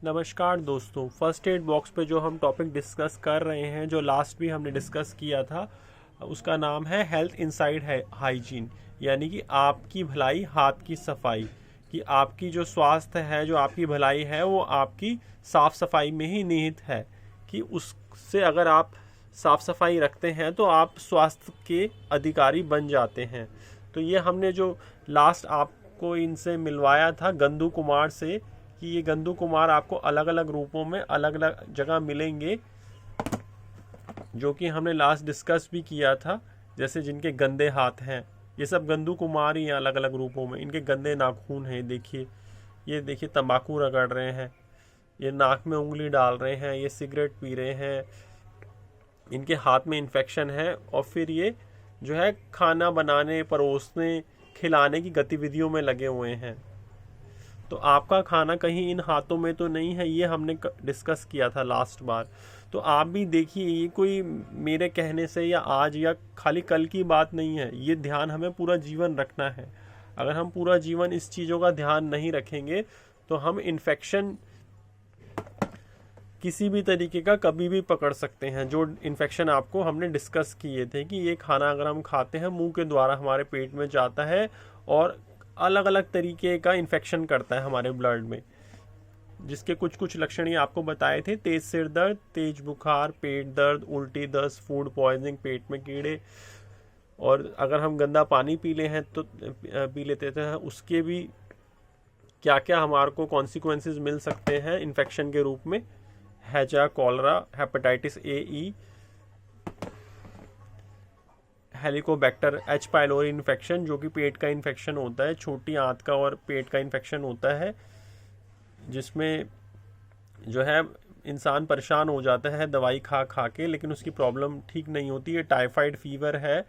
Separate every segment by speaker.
Speaker 1: नमस्कार दोस्तों, first aid box पे जो हम टॉपिक डिस्कस कर रहे हैं, जो लास्ट भी हमने डिस्कस किया था, उसका नाम है हेल्थ इनसाइड हाइजीन। यानी कि आपकी भलाई हाथ की सफाई। कि आपकी जो स्वास्थ्य है, जो आपकी भलाई है, वो आपकी साफ सफाई में ही निहित है। कि उससे अगर आप साफ सफाई रखते हैं तो आप स्वास्थ्य के अधिकारी बन जाते हैं। तो ये हमने जो लास्ट आपको इनसे मिलवाया था गंदू कुमार से, कि ये गंदू कुमार आपको अलग अलग रूपों में अलग अलग जगह मिलेंगे, जो कि हमने लास्ट डिस्कस भी किया था। जैसे जिनके गंदे हाथ हैं, ये सब गंदू कुमार ही हैं अलग अलग रूपों में। इनके गंदे नाखून हैं, देखिए, ये देखिए तंबाकू रगड़ रहे हैं, ये नाक में उंगली डाल रहे हैं, ये सिगरेट पी रहे हैं, इनके हाथ में इन्फेक्शन है, और फिर ये जो है खाना बनाने, परोसने, खिलाने की गतिविधियों में लगे हुए हैं। तो आपका खाना कहीं इन हाथों में तो नहीं है, ये हमने डिस्कस किया था लास्ट बार। तो आप भी देखिए, ये कोई मेरे कहने से या आज या खाली कल की बात नहीं है, ये ध्यान हमें पूरा जीवन रखना है। अगर हम पूरा जीवन इस चीज़ों का ध्यान नहीं रखेंगे तो हम इन्फेक्शन किसी भी तरीके का कभी भी पकड़ सकते हैं। जो इन्फेक्शन आपको हमने डिस्कस किए थे कि ये खाना अगर हम खाते हैं मुंह के द्वारा हमारे पेट में जाता है और अलग अलग तरीके का इन्फेक्शन करता है हमारे ब्लड में, जिसके कुछ कुछ लक्षण ये आपको बताए थे: तेज सिर दर्द, तेज बुखार, पेट दर्द, उल्टी, दस्त, फूड पॉइजनिंग, पेट में कीड़े। और अगर हम गंदा पानी पी लेते हैं उसके भी क्या क्या हमारे को कॉन्सिक्वेंसेस मिल सकते हैं इन्फेक्शन के रूप में: हैजा, cholera, hepatitis A, E, Helicobacter, H pylori infection, जो कि पेट का इन्फेक्शन होता है, छोटी आंत का और पेट का इन्फेक्शन होता है, जिसमें जो है इंसान परेशान हो जाता है दवाई खा खा के, लेकिन उसकी प्रॉब्लम ठीक नहीं होती है। टाइफाइड फीवर है,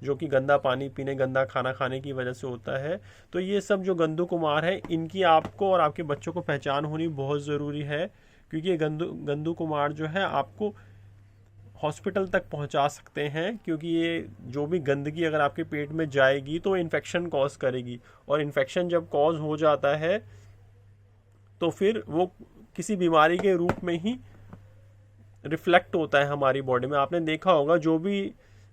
Speaker 1: जो कि गंदा पानी पीने, गंदा खाना खाने की वजह से होता है। तो ये सब जो गंदू कुमार है, इनकी आपको और आपके बच्चों को पहचान होनी बहुत ज़रूरी है, क्योंकि ये गंदू कुमार जो है आपको हॉस्पिटल तक पहुंचा सकते हैं। क्योंकि ये जो भी गंदगी अगर आपके पेट में जाएगी तो इन्फेक्शन कॉज करेगी, और इन्फेक्शन जब कॉज हो जाता है तो फिर वो किसी बीमारी के रूप में ही रिफ्लेक्ट होता है हमारी बॉडी में। आपने देखा होगा,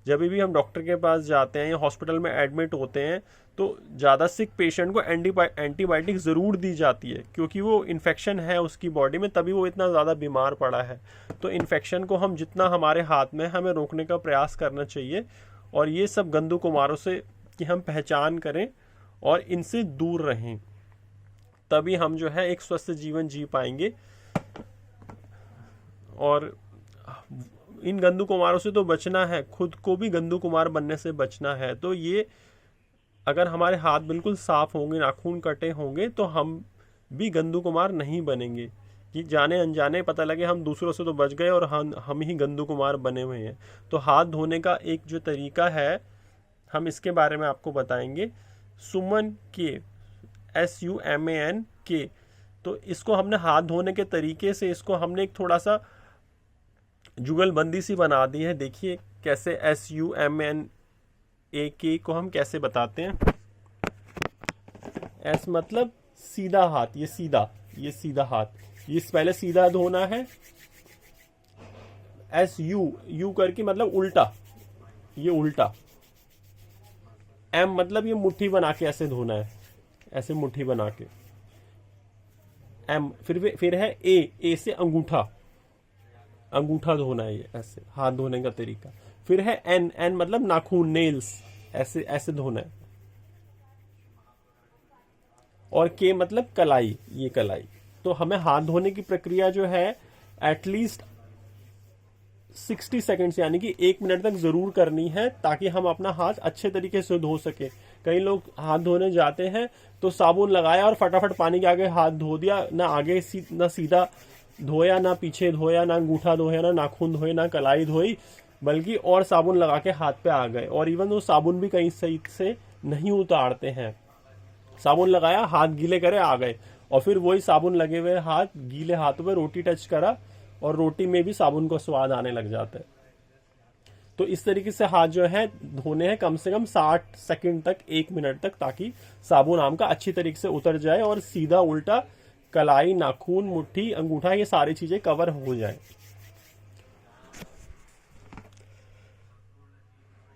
Speaker 1: जब भी हम डॉक्टर के पास जाते हैं या हॉस्पिटल में एडमिट होते हैं तो ज़्यादा सिक पेशेंट को एंटीबायोटिक ज़रूर दी जाती है, क्योंकि वो इन्फेक्शन है उसकी बॉडी में, तभी वो इतना ज़्यादा बीमार पड़ा है। तो इन्फेक्शन को हम जितना हमारे हाथ में हमें रोकने का प्रयास करना चाहिए, और ये सब गंदू कुमारों से कि हम पहचान करें और इनसे दूर रहें, तभी हम जो है एक स्वस्थ जीवन जी पाएंगे। और इन गंदू कुमारों से तो बचना है, खुद को भी गंदू कुमार बनने से बचना है। तो ये अगर हमारे हाथ बिल्कुल साफ होंगे, नाखून कटे होंगे, तो हम भी गंदू कुमार नहीं बनेंगे। कि जाने अनजाने पता लगे हम दूसरों से तो बच गए और हम ही गंदू कुमार बने हुए हैं। तो हाथ धोने का एक जो तरीका है, हम इसके बारे में आपको बताएंगे। सुमन के, SUMAN के, तो इसको हमने हाथ धोने के तरीके से इसको हमने एक थोड़ा सा जुगलबंदी सी बना दी है। देखिए कैसे SUMAN को हम कैसे बताते हैं। S मतलब सीधा हाथ, ये सीधा हाथ, ये पहले सीधा धोना है। SU करके मतलब उल्टा, ये उल्टा। M मतलब ये मुट्ठी बना के ऐसे धोना है, ऐसे मुट्ठी बना के। M फिर है A से अंगूठा धोना है, ये ऐसे हाथ धोने का तरीका। फिर है N मतलब नाखून, नेल्स, ऐसे धोना है। और K मतलब कलाई, ये कलाई। तो हमें हाथ धोने की प्रक्रिया जो है एटलीस्ट 60 सेकेंड्स यानी कि 1 मिनट तक जरूर करनी है, ताकि हम अपना हाथ अच्छे तरीके से धो सके। कई लोग हाथ धोने जाते हैं तो साबुन लगाया और फटाफट पानी के आगे हाथ धो दिया, ना आगे ना सीधा धोया, ना पीछे धोया, ना अंगूठा धोया, ना नाखून धोए, ना कलाई धोई, बल्कि और साबुन लगा के हाथ पे आ गए। और इवन वो साबुन भी कहीं सही से नहीं उतारते हैं। साबुन लगाया, हाथ गीले करे, आ गए, और फिर वही साबुन लगे हुए हाथ, गीले हाथों में रोटी टच करा और रोटी में भी साबुन का स्वाद आने लग जाता है। तो इस तरीके से हाथ जो है धोने हैं कम से कम 60 सेकंड तक, 1 मिनट तक, ताकि साबुन आम का अच्छी तरीके से उतर जाए और सीधा उल्टा कलाई, नाखून, मुट्ठी, अंगूठा, ये सारी चीजें कवर हो जाए।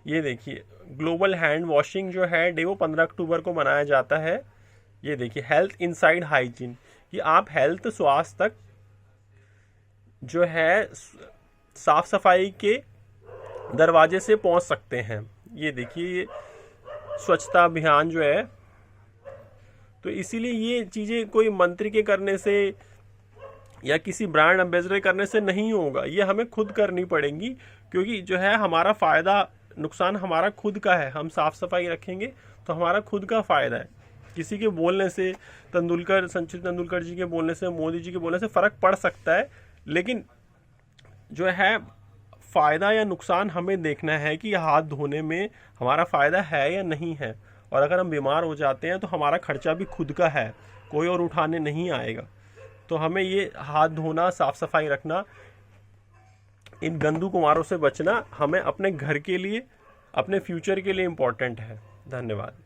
Speaker 1: ये देखिए ग्लोबल हैंड वॉशिंग जो है डे वो 15 अक्टूबर को मनाया जाता है। ये देखिए हेल्थ इनसाइड हाइजीन, कि आप हेल्थ स्वास्थ्य तक जो है साफ सफाई के दरवाजे से पहुंच सकते हैं। ये देखिए स्वच्छता अभियान जो है, तो इसीलिए ये चीजें कोई मंत्री के करने से या किसी ब्रांड एम्बेसडर करने से नहीं होगा, ये हमें खुद करनी पड़ेंगी, क्योंकि जो है हमारा फायदा नुकसान हमारा खुद का है। हम साफ सफाई रखेंगे तो हमारा खुद का फायदा है। किसी के बोलने से, सचिन तेंदुलकर जी के बोलने से, मोदी जी के बोलने से फर्क पड़ सकता है, लेकिन जो है फायदा या नुकसान हमें देखना है कि हाथ धोने में हमारा फायदा है या नहीं है। और अगर हम बीमार हो जाते हैं तो हमारा खर्चा भी खुद का है, कोई और उठाने नहीं आएगा। तो हमें ये हाथ धोना, साफ सफाई रखना, इन गंदू कुमारों से बचना हमें अपने घर के लिए, अपने फ्यूचर के लिए इम्पोर्टेंट है। धन्यवाद।